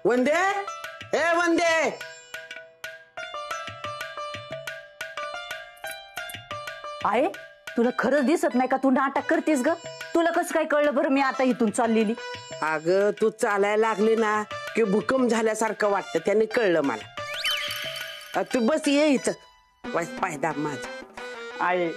वंदे, ए वंदे, आहे तुला खरंच दिसत नाही का? तू नाटक करतेस ग. तुला कसं काय कळलं बरं मी आता इथून चाललेली? अगं तू चालायला लागली ना की भूकंप झाल्यासारखं वाटतं, त्याने कळलं मला. तू बस ये इथं, पायदा माझा. आहे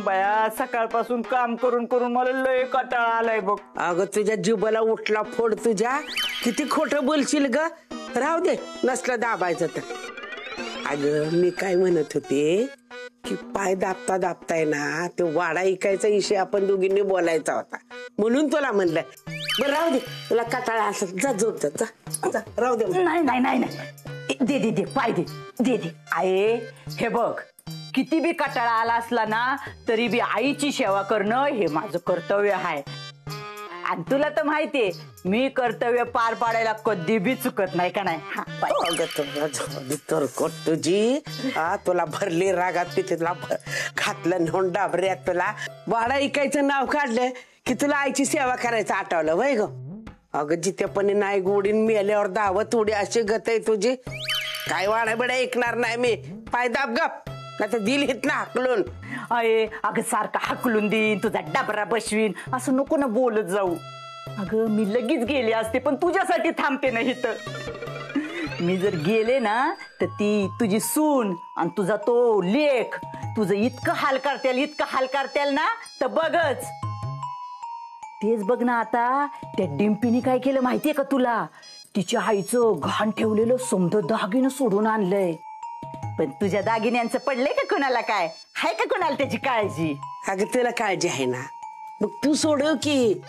बया, सकाळपासून काम करून करून मला लय कंटाळा आलाय बघ. अगं तुझ्या जीवाला उठला फोड तुझ्या. किती खोटं बोलशील ग. राहू दे, नसलं दाबायचं तर. अगं मी काय म्हणत होते की पाय दाबता दाबताय ना ते वाडा इकायचा विषय आपण दोघींनी बोलायचा होता, म्हणून तुला म्हणलं. बरं राहू दे, तुला कंटाळा असं जा, झोप जा, जा, राहू दे. नाही नाही नाही नाही, दे दे दे, पाय दे, दे दे. आहे हे बघ, किती बी कंटाळा आला असला ना तरी बी आईची सेवा करणं हे माझं कर्तव्य आहे. आणि तुला तर माहितीये मी कर्तव्य पार पाडायला कधी बी चुकत नाही का नाही. तुझी तुला भरली रागात तिथे तुला घातलं नेऊन डाबऱ्यात. तुला वाडा इकायचं नाव काढलं की तुला आईची सेवा करायचं आठवलं वय ग. अगं जितेपणी नाही गोडीन मेल्यावर दावत उडी अशी गत आहे तुझी. काय वाडा बिडा ऐकणार नाही मी. पाय दाब गप, नाही तर दिल हित ना हाकलून. अये अगं सारखं हाकलून देईन, तुझा डबरा बसवीन, असं नको ना बोलत जाऊ. अगं मी लगेच गेले असते पण तुझ्यासाठी थांबते ना इथं. मी जर गेले ना तर ती तुझी सून आणि तुझा तो लेख तुझं इतकं हाल करतेल, इतकं हाल करतेल ना तर बघच. तेच बघ ना आता त्या डिंपीने काय केलं माहितीये का तुला? तिच्या आईचं घाण ठेवलेलं समद दागिनं सोडून आणलंय. पण तुझ्या दागिन्यांचं पडलंय का कोणाला? काय हाय का कोणाला त्याची काळजी? अगं तुला काळजी आहे ना, मग तू सोडव की.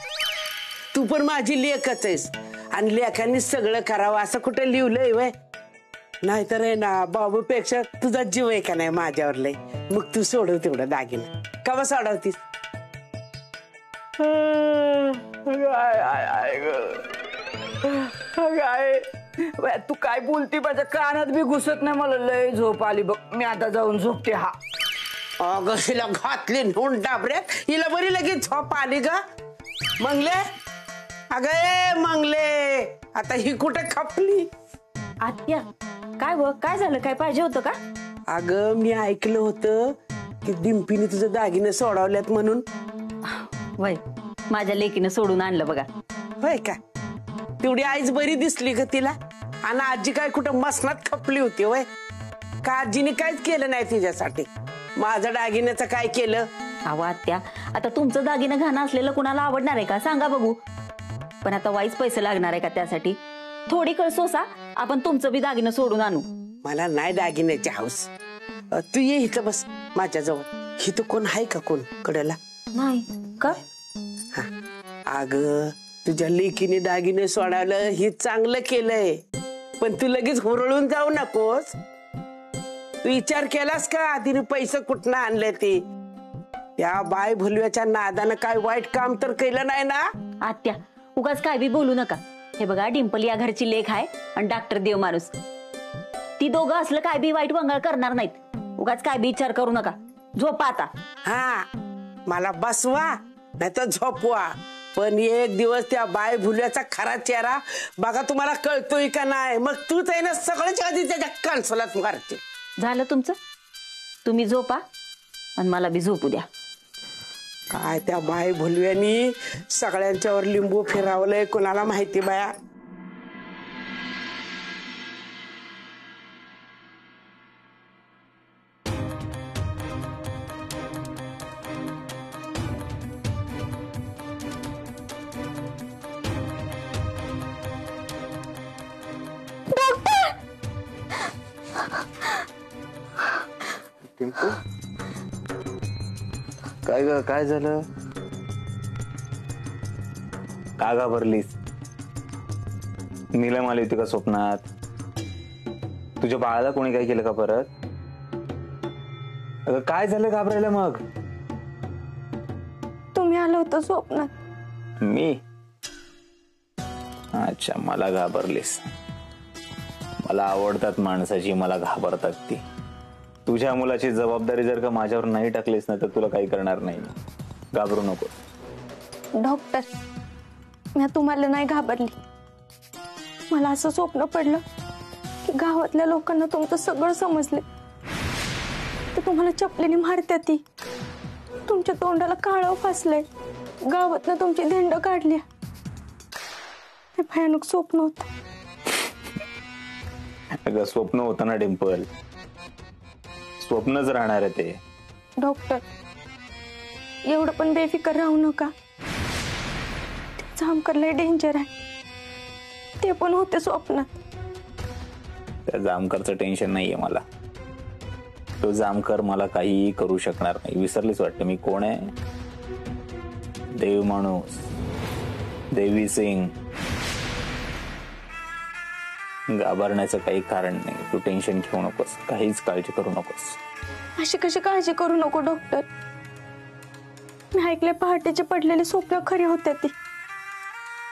तू पण माझी लेखच आहेस आणि लेखांनी सगळं करावं असं कुठं लिहिलंय वय? नाहीतर आहे ना बाबूपेक्षा तुझा जीव आहे का नाही माझ्यावर लय. मग तू सोडव तेवढं दागिनं. कवा सोडवतीस? तू काय बोलती? माझ्या कानात बी घुसत नाही. मला लय झोप आली बघ, मी आता जाऊन झोपते. हा अगं हिला घातली नोंद डाबऱ्यात, हिला बरी लगेच झोप आली ग. मंगले, अगं ए मंगले, आता ही कुठे खपली? आत्या काय बघ, काय झालं? काय पाहिजे होतं का? अगं मी ऐकलं होतं की डिंपीने तुझं दागिने सोडवल्यात म्हणून. वय माझ्या लेकीनं सोडून आणलं बघा. होय का? तेवढी आईच बरी दिसली ग तिला. आणि आजी काय कुठं मसनात खपली होती वय? का आजीने काहीच केलं नाही तिच्यासाठी? माझं दागिन्याचं काय केलं? अहो आत्या, आता तुमचं दागिनं घाणं असलेलं कुणाला आवडणार आहे का सांगा बघू? पण आता वाईच पैसे लागणार आहे का त्यासाठी? थोडी कळ सोसा, आपण तुमचं बी दागिनं सोडून आणू. मला नाही दागिन्याची हौस. तू ये इथं बस माझ्याजवळ. इथं कोण आहे का कोण कडेला? नाही का? अग तुझ्या लेकीने दागिने सोडायला हे चांगलं केलंय, पण तू लगेच हुरळून जाऊ नकोस. तू विचार केलास का आधीने पैसे कुठनं आणले ते? त्या बाय भुलव्याच्या नादानं काय वाईट काम तर केलं नाही ना? आत्या उगाच काय बी बोलू नका. हे बघा, डिंपल या घरची लेख आहे आणि डॉक्टर देव माणूस. ती दोघं असलं काय बी वाईट वंगाळ करणार नाहीत. उगाच काय बी विचार करू नका. झोपा आता. हा, मला बसवा नाही तर झोपवा, पण एक दिवस त्या बाय भुलव्याचा खरा चेहरा बघा तुम्हाला कळतोय का नाही. मग तूच आहे ना सगळ्याच्या आधी त्याच्या कणसलात मारते. झालं तुमचं? तुम्ही झोपा आणि मला बी झोपू द्या. काय त्या बाय भुलव्यानी सगळ्यांच्यावर लिंबू फिरावलंय कोणाला माहिती बाया. काय ग, काय झालं? का घाबरलीस? नीलम आली होती का स्वप्नात? तुझ्या बाळाला कोणी काय केलं का परत? अगं काय झालं घाबरायला? मग तुम्ही आला होता स्वप्नात. मी? अच्छा, मला घाबरलीस. मला आवडतात माणसाची, मला घाबरतात ती. तुझ्या मुलाची जबाबदारी जर का माझ्यावर नाही टाकलीस ना तर तुला काही करणार नाही. घाबरू नको. डॉक्टर, मी तुम्हाला नाही घाबरली. मला असं स्वप्न पडलं की गावातल्या लोकांना तुमचं सगळं समजले, तर तुम्हाला चपलीने मारत्या ती, तुमच्या तोंडाला काळव फासलंय, गावातनं तुमची धेंड काढली. हे भयानक स्वप्न होतं. अगं स्वप्न होतं ना डिंपल, स्वप्नच राहणार आहे ते. डॉक्टर, एवढं पण बेफिकर राहू नका. जामकर लय डेंजर आहे, ते पण होते स्वप्नात. त्या जामकरचं टेन्शन नाहीये मला. तो जामकर मला काहीही करू शकणार नाही. विसरलीच वाटतं मी कोण आहे. देव माणूस, देवी सिंग. घाबरण्याचं काही कारण नाही. तू टेन्शन घेऊ नकोस, काहीच काळजी करू नकोस. अशी कशी काळजी करू नको डॉक्टर. मी ऐकले पहाटेचे पडलेले स्वप्न खरी होते ती.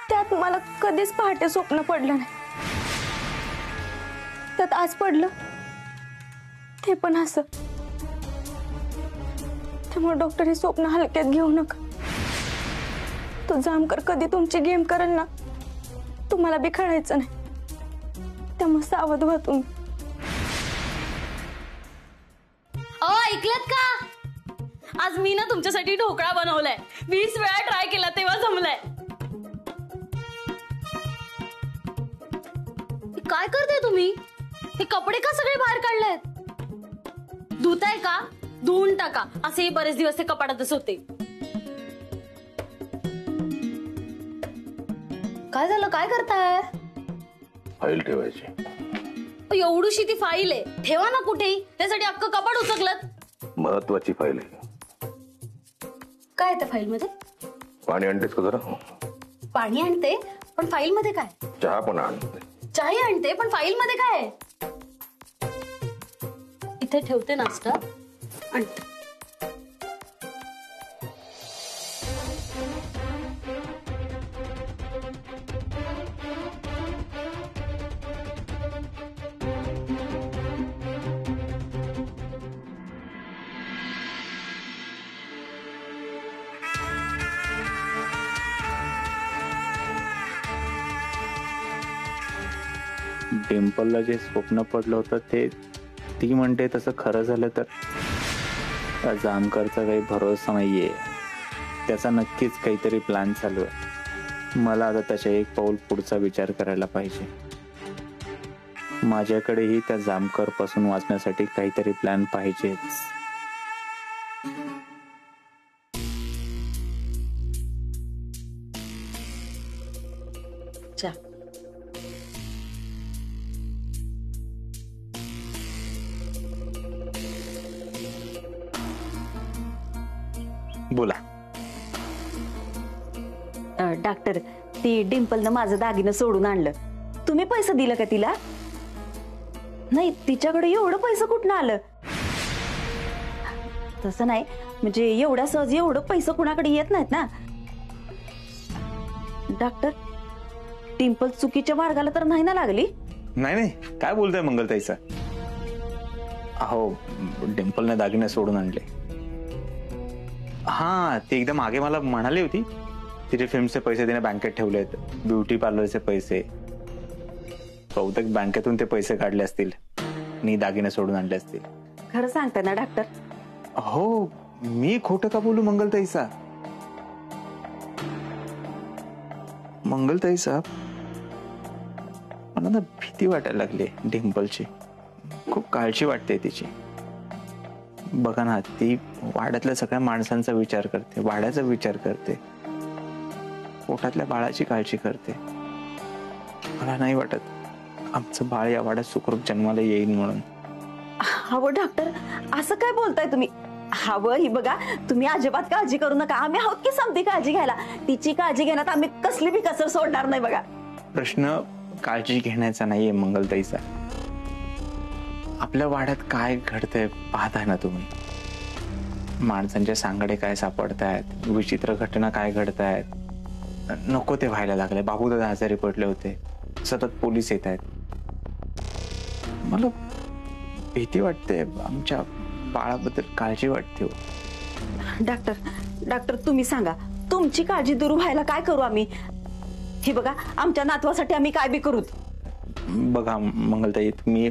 त्यात मला कधीच पहाटे स्वप्न पडलं नाही. त्यात आज पडलं, ते पण असं. त्यामुळे डॉक्टर हे स्वप्न हलक्यात घेऊ नका. तो जामकर कधी तुमची गेम करेल ना, तुम्हाला बी कळायचं नाही. त्यामुळे सावध व्हा तुम्ही. ऐकलत का? आज मी ना तुमच्यासाठी ढोकळा बनवलाय. 20 वेळा ट्राय केला तेव्हा जमलाय. काय करते तुम्ही? हे कपडे का सगळे बाहेर काढलेत? धुताय का? धुवून टाका. असे बरेच दिवस ते कपाटातच होते. काय झालं? काय करताय? फाईल ठेवायची. एवढीशी ती फाईल आहे, ठेवा ना कुठेही. त्यासाठी अख्खं कपाट उचकलत. महत्वाची फाईल आहे. काय त्या फाईल मध्ये? पाणी आणतेस का जरा? पाणी आणते, पण फाईल मध्ये काय? चहा पण आणते. चहा आणते, पण फाईल मध्ये काय? इथे ठेवते नाश्ता आणते. डिंपलला जे स्वप्न पडलं होतं ते ती म्हणते तसं खरं झालं तर त्या जामकरचा काही भरोसा नाहीये. त्याचा नक्कीच काहीतरी प्लॅन चालू आहे. मला आता त्याच्या एक पाऊल पुढचा विचार करायला पाहिजे. माझ्याकडेही त्या जामकर पासून वाचण्यासाठी काहीतरी प्लॅन पाहिजेच. बोला. डॉक्टर, ती डिंपलनं माझं दागिनं सोडून आणलं. तुम्ही पैसे दिलं का तिला? नाही, तिच्याकडे एवढं पैसे कुठनं आलं? तसं नाही, म्हणजे एवढ्या सहज एवढं पैसे कुणाकडे येत नाहीत ना. डॉक्टर, डिंपल चुकीच्या मार्गाला तर नाही ना लागली? नाही नाही, काय बोलताय मंगलताईचा? अहो, डिंपलने दागिने सोडून आणले. हा, ती एकदम मागे मला म्हणाली होती तिचे फिल्मचे पैसे तिने बँकेत ठेवलेत, ब्युटी पार्लरचे पैसे. बहुतेक बँकेतून ते पैसे काढले असतील आणि दागिने सोडून आणले असतील. खरं सांगताय ना डॉक्टर? हो, मी खोटं का बोलू मंगलताईचा? मंगलताई साहेब, मला ना भीती वाटायला लागली डिंपलची. खूप काळजी वाटते तिची. बघा ना, ती वाड्यातल्या सगळ्या माणसांचा विचार करते, वाड्याचा विचार करते, पोटातल्या बाळाची काळजी करते. मला नाही वाटत आमचं बाळ या वाड्यात सुखरूप जन्माला येईल म्हणून. हवं डॉक्टर, असं काय बोलताय तुम्ही? हवं, ही बघा, तुम्ही अजिबात काळजी करू नका. आम्ही आहोत की समती काळजी घ्यायला. तिची काळजी घेण्यात आम्ही कसली बी कसर सोडणार नाही. बघा, प्रश्न काळजी घेण्याचा नाहीये मंगलताईचा. आपल्या वाड्यात काय घडतंय पाहताय ना तुम्ही. माणसांचे सांगडे काय सापडतायत, विचित्र घटना काय घडतायत. नको ते व्हायला लागले. बाबूदादा आजारी पडले होते, सतत पोलीस येत आहेत. मला भीती वाटते, आमच्या बाळाबद्दल काळजी वाटते. डॉक्टर, तुम्ही सांगा, तुमची काळजी दूर व्हायला काय करू आम्ही? हे बघा, आमच्या नातवासाठी आम्ही काय बी करू. बघा मंगलताई, तुम्ही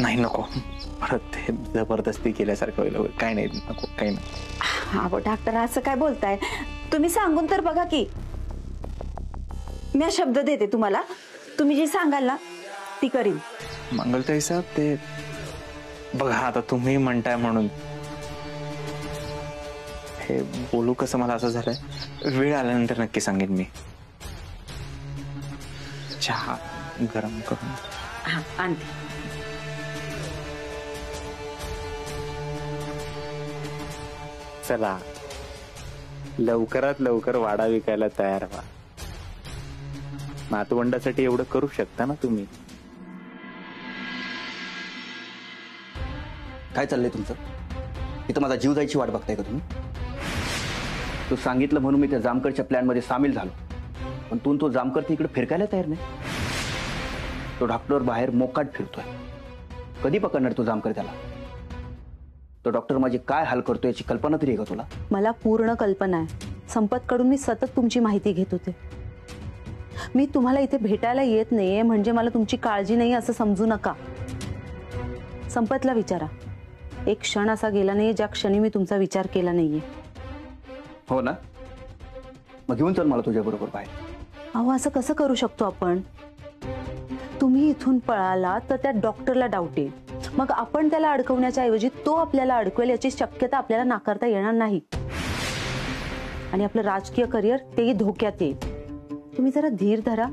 नाही, नको परत ते जबरदस्ती केल्यासारखं होईल. काय नाही, नको, काही नाही. अहो डॉक्टर, असं काय बोलताय तुम्ही? सांगून तर बघा की. मी शब्द देते तुम्हाला, तुम्ही जी सांगाल ना ती करीन. मंगलताई साहेब, ते बघा आता तुम्ही म्हणताय म्हणून हे बोलू कसं मला असं झालंय. वेळ आल्यानंतर नक्की सांगेन मी. चहा गरम करून. हा, आणते. चला, लवकरात लवकर वाडा विकायला तयार व्हा. नातवंडासाठी एवढं करू शकता ना तुम्ही. काय चाललंय तुमचं? इथं माझा जीव जायची वाट बघताय का तुम्ही? तू सांगितलं म्हणून मी त्या जामकरच्या प्लॅन मध्ये सामील झालो, पण तो जामकर इकडे फिरकायला तयार नाही. तो डॉक्टर बाहेर मोकाट फिरतोय. कधी पकडणार तो जामकर त्याला? तो डॉक्टर माझे काय हाल करतो याची कल्पना तरी आहे का तुला? मला पूर्ण कल्पना आहे. संपतकडून मी सतत तुमची माहिती घेत होते. मी तुम्हाला इथे भेटायला येत नाहीये म्हणजे मला तुमची काळजी नाही असं समजू नका. संपतला विचारा, एक क्षण असा गेला नाही ज्या क्षणी मी तुमचा विचार केला नाहीये. हो ना, मग घेऊन चल मला तुझ्या बरोबर बाहेर. अहो, असं कसं करू शकतो आपण? तुम्ही इथून पळाला तर त्या डॉक्टरला डाऊट येईल. मग आपण त्याला अडकवण्याच्या ऐवजी तो आपल्याला अडकवेल याची शक्यता आपल्याला नाकारता येणार नाही. आणि आपलं राजकीय करिअर तेही धोक्यात येईल. तुम्ही जरा धीर धरा.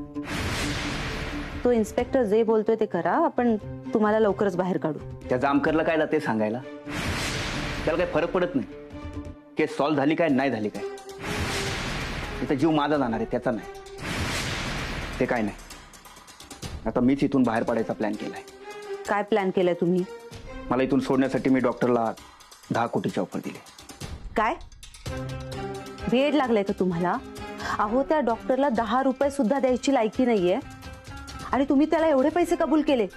तो इन्स्पेक्टर जे बोलतोय ते करा. आपण तुम्हाला लवकरच बाहेर काढू. त्या जामकरला काय जाते सांगायला? त्याला काही फरक पडत नाही. केस सॉल्व्ह झाली काय नाही झाली काय, त्याचा जीव माझा जाणार आहे, त्याचा नाही. ते काय नाही. आता मीच इथून बाहेर पडायचा प्लॅन केलाय. काय प्लॅन केलाय तुम्ही? मला इथून सोडण्यासाठी मी डॉक्टरला 10 कोटीची ऑफर दिली. काय वेड लागलाय का तुम्हाला? अहो, त्या डॉक्टरला 10 रुपये सुद्धा द्यायची लायकी नाहीये आणि तुम्ही त्याला एवढे पैसे कबूल केले.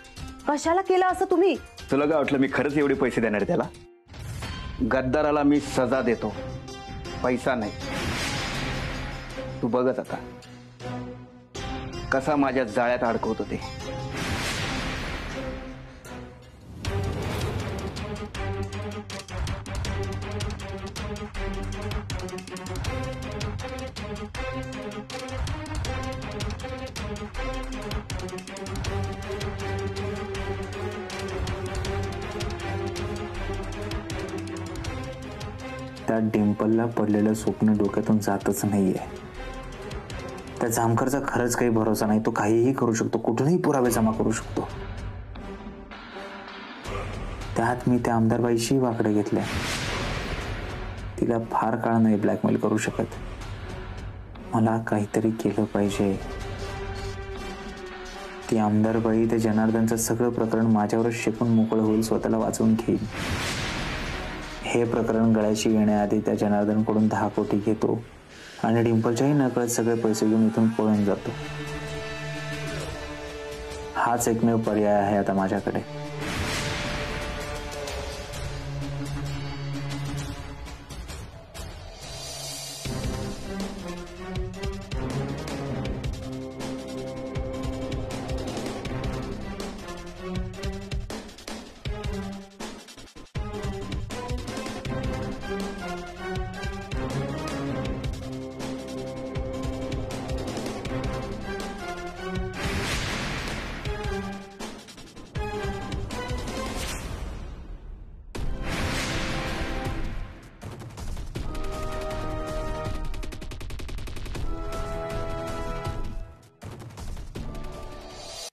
कशाला केलं असं तुम्ही? तुला काय वाटलं मी खरंच एवढे पैसे देणार त्याला? गद्दाराला मी सजा देतो, पैसा नाही. तू बघत आता कसा माझ्या जाळ्यात अडकवतो ते. त्या डिंपलला पडलेलं स्वप्न डोक्यातून जातच नाहीये. त्या जामकरचा खरंच काही भरोसा नाही. तो काहीही करू शकतो, कुठूनही पुरावे जमा करू शकतो. त्यात मी त्या आमदारबाईशी वाकडे घेतल्या. तिला फार काळ नाही ब्लॅकमेल करू शकत. मला काहीतरी केलं पाहिजे. ती आमदारबाई त्या जनार्दनचं सगळं प्रकरण माझ्यावरच शेकून मोकळं होईल, स्वतःला वाचवून घेईल. हे प्रकरण गळ्याशी येण्याआधी त्या जनार्दनकडून 10 कोटी घेतो आणि डिंपलच्याही नकळत सगळे पैसे घेऊन इथून पळून जातो. हाच एकमेव पर्याय आहे आता माझ्याकडे.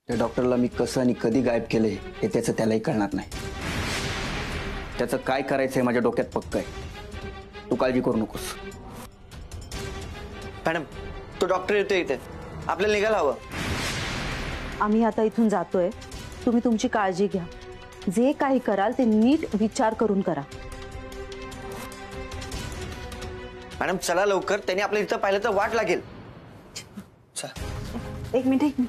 त्या डॉक्टरला मी कसं आणि कधी गायब केले हे त्याचं त्यालाही कळणार नाही. त्याचं काय करायचंय माझ्या डोक्यात पक्क आहे. तू काळजी करू नकोस. मॅडम, तो डॉक्टर येतोय इथे, आपल्याला निघायला हवं. आम्ही आता इथून जातोय. तुम्ही तुमची काळजी घ्या. जे काही कराल ते नीट विचार करून करा. मॅडम चला लवकर, त्यांनी आपल्या इथं पाहिलं तर वाट लागेल. एक मिनिट.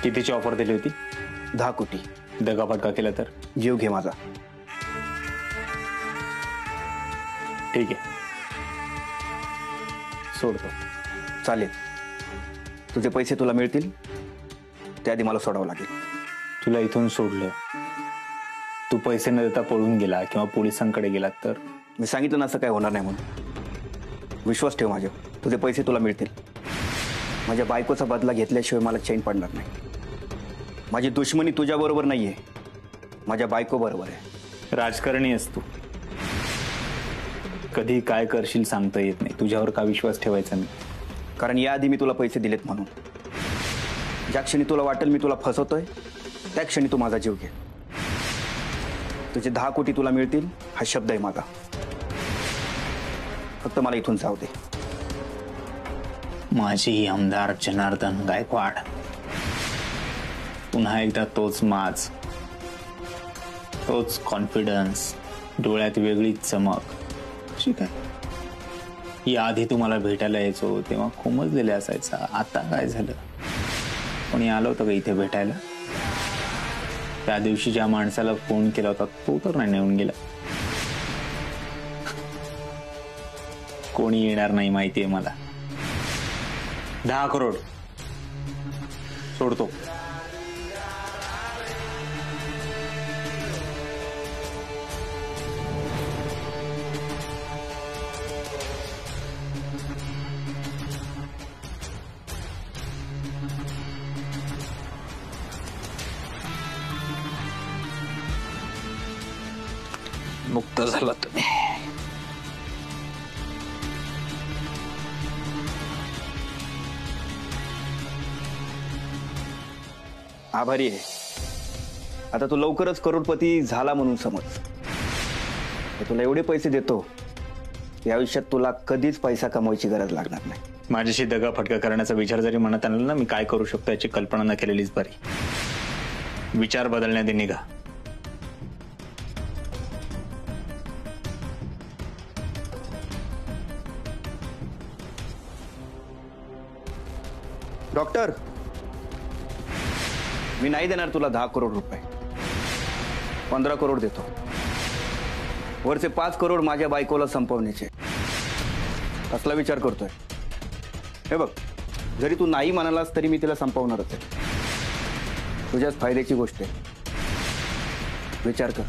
कितीची ऑफर दिली होती? 10 कोटी. दगाफटका केला तर जीव घे माझा. ठीक आहे, सोडतो. चालेल. तुझे पैसे तुला मिळतील त्याआधी मला सोडावं लागेल. तुला इथून सोडलं, तू पैसे न देता पळून गेला किंवा पोलिसांकडे गेला तर? मी सांगितलं ना असं काय होणार नाही म्हणून. विश्वास ठेव माझ्यावर. तुझे पैसे तुला मिळतील. माझ्या बायकोचा बदला घेतल्याशिवाय मला चैन पडणार नाही. माझी दुश्मनी तुझ्या बरोबर नाहीये, माझ्या बायको बरोबर आहे. राजकारणी असतो, कधी काय करशील सांगता येत नाही. तुझ्यावर का विश्वास ठेवायचा नाही? कारण याआधी मी तुला पैसे दिलेत म्हणून. ज्या क्षणी तुला वाटेल मी तुला फसवतोय त्या क्षणी तू माझा जीव घे. तुझे 10 कोटी तुला मिळतील हा शब्द आहे माझा. फक्त मला इथून जाऊ दे. माझी आमदार जनार्दन गायकवाड. पुन्हा एकदा तोच माज, तोच कॉन्फिडन्स, डोळ्यात वेगळीच चमक. ठीक आहे, याआधी तुम्हाला भेटायला यायचो तेव्हा खोमजलेले असायचा. आता काय झालं? कोणी आलं होतं का इथे भेटायला? त्या दिवशी ज्या माणसाला फोन केला होता तो तर नाही नेऊन गेला. कोणी येणार नाही माहितीये मला. 10 करोड सोडतो. मुक्त झाला तुम्ही. आभारी आहे. आता तू लवकरच करोडपती झाला म्हणून समज. तुला एवढे पैसे देतो या आयुष्यात तुला कधीच पैसा कमवायची गरज लागणार नाही. माझ्याशी दगाफटका करण्याचा विचार जरी मनात आणला ना, मी काय करू शकतो याची कल्पना न केलेलीच बरी. विचार बदलण्यात निघा. डॉक्टर, मी नाही देणार तुला 10 करोड रुपये. 15 करोड देतो. वरचे 5 करोड माझ्या बायकोला संपवण्याचे. असला विचार करतोय. हे बघ, जरी तू नाही म्हणालास तरी मी तिला संपवणारच आहे. तुझ्याच फायद्याची गोष्ट आहे. विचार कर.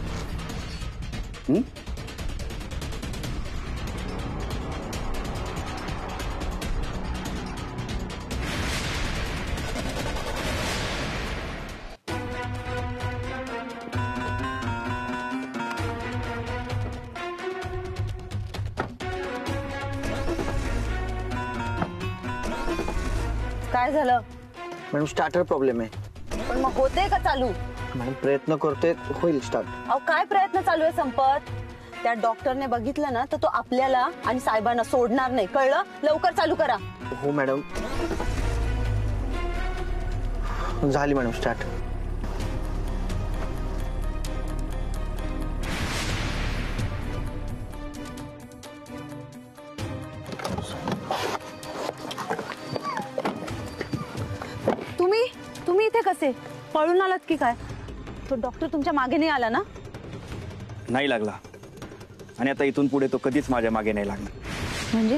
काय झालं? मॅडम स्टार्टर प्रॉब्लेम आहे. पण मग होते का चालू? मॅडम प्रयत्न करतोय, होईल स्टार्ट. अहो काय प्रयत्न चालू आहे संपत? त्या डॉक्टरने बघितलं ना तर तो आपल्याला आणि साहेबांना सोडणार नाही, कळलं? लवकर चालू करा. हो मॅडम. झाली मॅडम स्टार्ट. तुम्ही इथे कसे पळून आलात की काय? तो डॉक्टर तुमच्या मागे नाही आला ना? नाही लागला. आणि आता इथून पुढे तो कधीच माझ्या मागे नाही लागणार. म्हणजे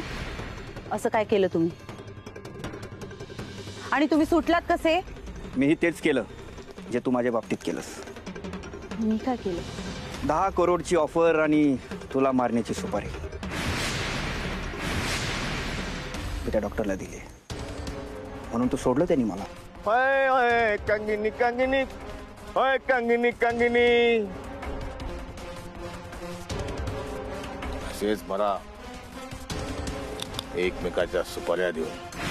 असं काय केलं तुम्ही? आणि तुम्ही सुटलात कसे? मीही तेच केलं जे तू माझ्या बाबतीत केलंस. मी काय केलं? 10 करोडची ऑफर आणि तुला मारण्याची सुपारी त्या डॉक्टरला दिली म्हणून तू सोडलं त्यांनी मला. होय होय कंगिनी कंगिनी, होय कंगिनी कंगिनी. असेच मला एकमेकाच्या सुपाऱ्या देऊन